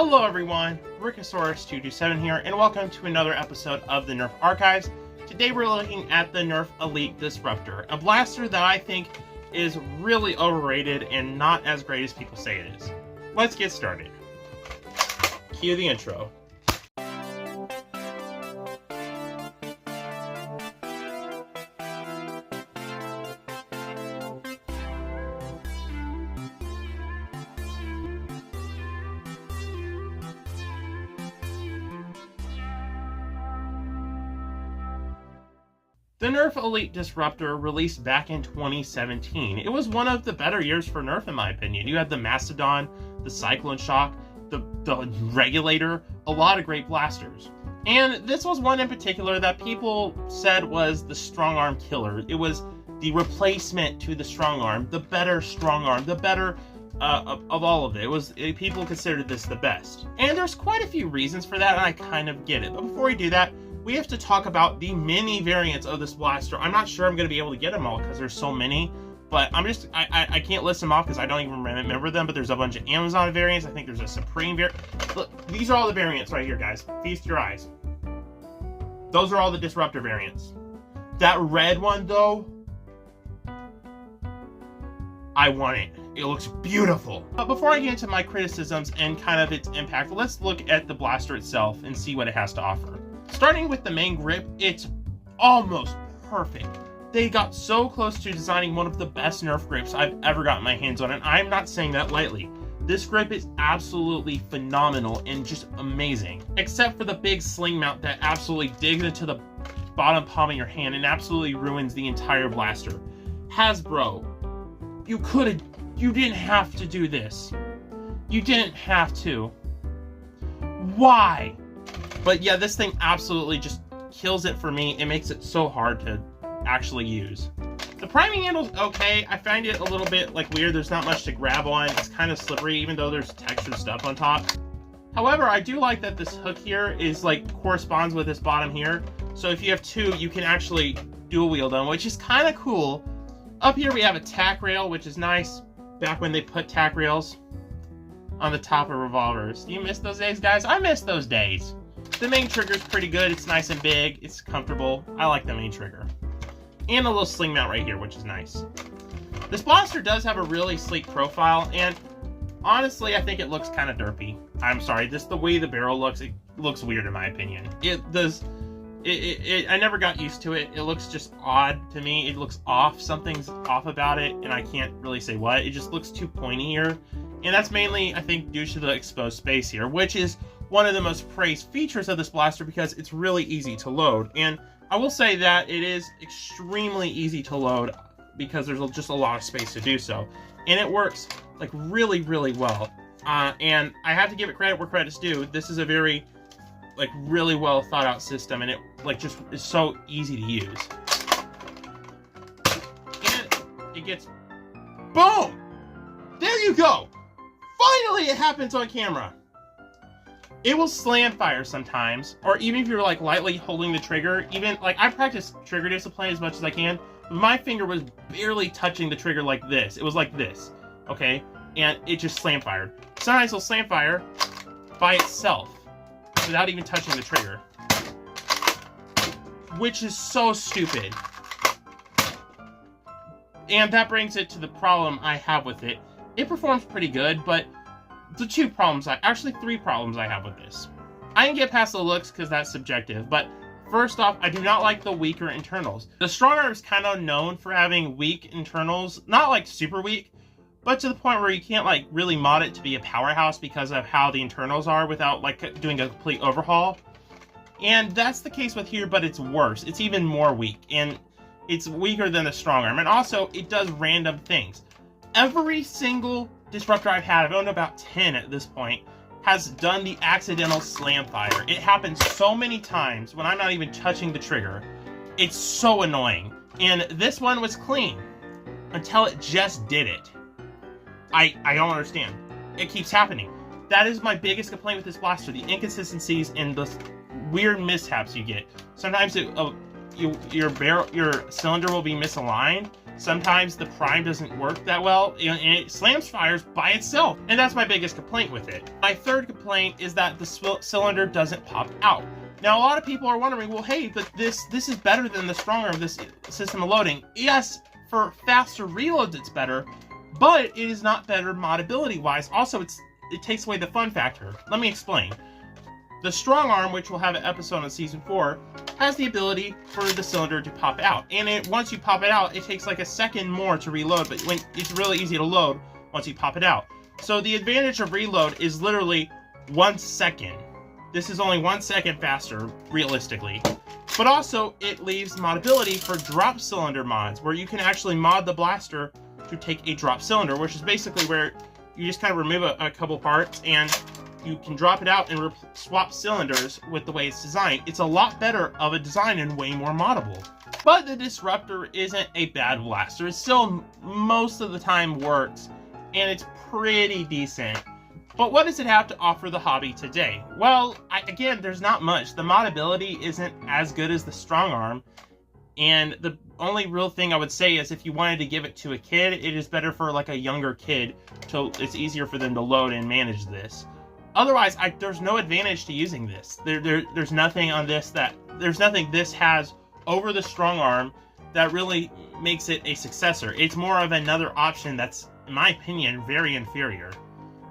Hello everyone, Rickosaurus227 here, and welcome to another episode of the Nerf Archives. Today we're looking at the Nerf Elite Disruptor, a blaster that I think is really overrated and not as great as people say it is. Let's get started. Cue the intro. The Nerf Elite Disruptor released back in 2017. It was one of the better years for Nerf in my opinion. You had the Mastodon, the Cyclone Shock, the Regulator, a lot of great blasters. And this was one in particular that people said was the strong arm killer. It was the replacement to the strong arm, the better strong arm, the better of all of it. People considered this the best. And there's quite a few reasons for that, and I kind of get it. But before we do that, we have to talk about the many variants of this blaster. I'm not sure I'm going to be able to get them all because there's so many, but I can't list them off because I don't even remember them, but there's a bunch of Amazon variants. I think there's a Supreme variant. Look, these are all the variants right here, guys. Feast your eyes. Those are all the Disruptor variants. That red one, though, I want it. It looks beautiful. But before I get into my criticisms and kind of its impact, let's look at the blaster itself and see what it has to offer. Starting with the main grip, it's almost perfect. They got so close to designing one of the best Nerf grips I've ever gotten my hands on, and I'm not saying that lightly. This grip is absolutely phenomenal and just amazing. Except for the big sling mount that absolutely digs into the bottom palm of your hand and absolutely ruins the entire blaster. Hasbro, you didn't have to do this. You didn't have to. Why? But yeah, this thing absolutely just kills it for me. It makes it so hard to actually use. The priming handle's okay. I find it a little bit weird. There's not much to grab on. It's kind of slippery, even though there's textured stuff on top. However, I do like that this hook here is corresponds with this bottom here. So if you have two, you can actually dual wield them, which is kind of cool. Up here we have a tack rail, which is nice. Back when they put tack rails on the top of revolvers. Do you miss those days, guys? I miss those days. The main trigger is pretty good. It's nice and big. It's comfortable. I like the main trigger. And a little sling mount right here, which is nice. This blaster does have a really sleek profile, and honestly, I think it looks kind of derpy. I'm sorry, the way the barrel looks, it looks weird in my opinion. I never got used to it. It looks just odd to me. It looks off. Something's off about it, and I can't really say what. It just looks too pointy here. And that's mainly, I think, due to the exposed space here, which is one of the most praised features of this blaster because it's really easy to load. And I will say that it is extremely easy to load because there's just a lot of space to do so. And it works really, really well. And I have to give it credit where credit's due. This is a very really well thought out system, and it just is so easy to use. And it gets, boom! There you go! Finally it happens on camera! It will slam fire sometimes, or even if you're lightly holding the trigger, even I practice trigger discipline as much as I can, but my finger was barely touching the trigger like this. It was like this, okay? And it just slam fired. Sometimes it'll slam fire by itself without even touching the trigger, which is so stupid. And that brings it to the problem I have with it. It performs pretty good, but the three problems I have with this. I can get past the looks because that's subjective, but first off, I do not like the weaker internals. The strong arm is kind of known for having weak internals, not super weak, but to the point where you can't really mod it to be a powerhouse because of how the internals are without doing a complete overhaul. And that's the case with here, but it's worse. It's even more weak, and it's weaker than the strong arm. And also, it does random things. Every single Disruptor I've had, I've owned about 10 at this point, has done the accidental slam fire. It happens so many times when I'm not even touching the trigger. It's so annoying. And this one was clean until it just did it. I don't understand. It keeps happening. That is my biggest complaint with this blaster, the inconsistencies and the weird mishaps you get. Sometimes your cylinder will be misaligned. Sometimes the prime doesn't work that well, and it slams fires by itself, and that's my biggest complaint with it. My third complaint is that the cylinder doesn't pop out. Now, a lot of people are wondering, well, hey, but this is better than the strong arm of this system of loading. Yes, for faster reloads it's better, but it is not better modability-wise. Also, it takes away the fun factor. Let me explain. The strong arm, which we'll have an episode on season 4, has the ability for the cylinder to pop out. And once you pop it out, it takes like a second more to reload, but it's really easy to load once you pop it out. So the advantage of reload is literally 1 second. This is only 1 second faster, realistically. But also, it leaves modability for drop cylinder mods, where you can actually mod the blaster to take a drop cylinder, which is basically where you just kind of remove a couple parts and you can drop it out and swap cylinders with the way it's designed. It's a lot better of a design and way more moddable. But the Disruptor isn't a bad blaster. It still, most of the time, works, and it's pretty decent. But what does it have to offer the hobby today? Well, again, there's not much. The modability isn't as good as the strong arm, and the only real thing I would say is if you wanted to give it to a kid, it is better for like a younger kid, so it's easier for them to load and manage this. Otherwise, there's no advantage to using this. There's nothing on this there's nothing this has over the strong arm that really makes it a successor. It's more of another option that's, in my opinion, very inferior.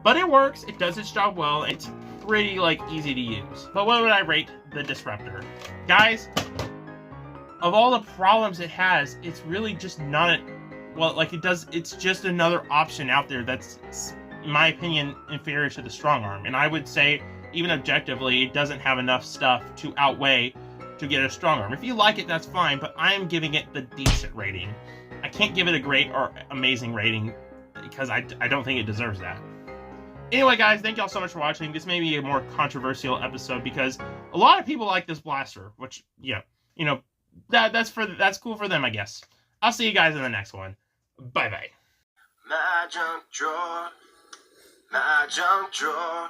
But it works, it does its job well, it's pretty easy to use. But what would I rate the Disruptor? Guys, of all the problems it has, it's really just not it's just another option out there that's, in my opinion, inferior to the strong arm. And I would say, even objectively, it doesn't have enough stuff to outweigh to get a strong arm. If you like it, that's fine, but I am giving it the decent rating. I can't give it a great or amazing rating because I don't think it deserves that. Anyway, guys, thank y'all so much for watching. This may be a more controversial episode because a lot of people like this blaster, which, yeah, that's cool for them, I guess. I'll see you guys in the next one. Bye-bye. My junk drawer, my junk drawer.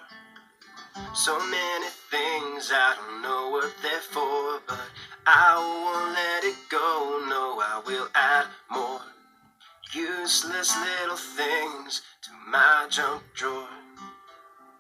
So many things I don't know what they're for, but I won't let it go. No, I will add more useless little things to my junk drawer.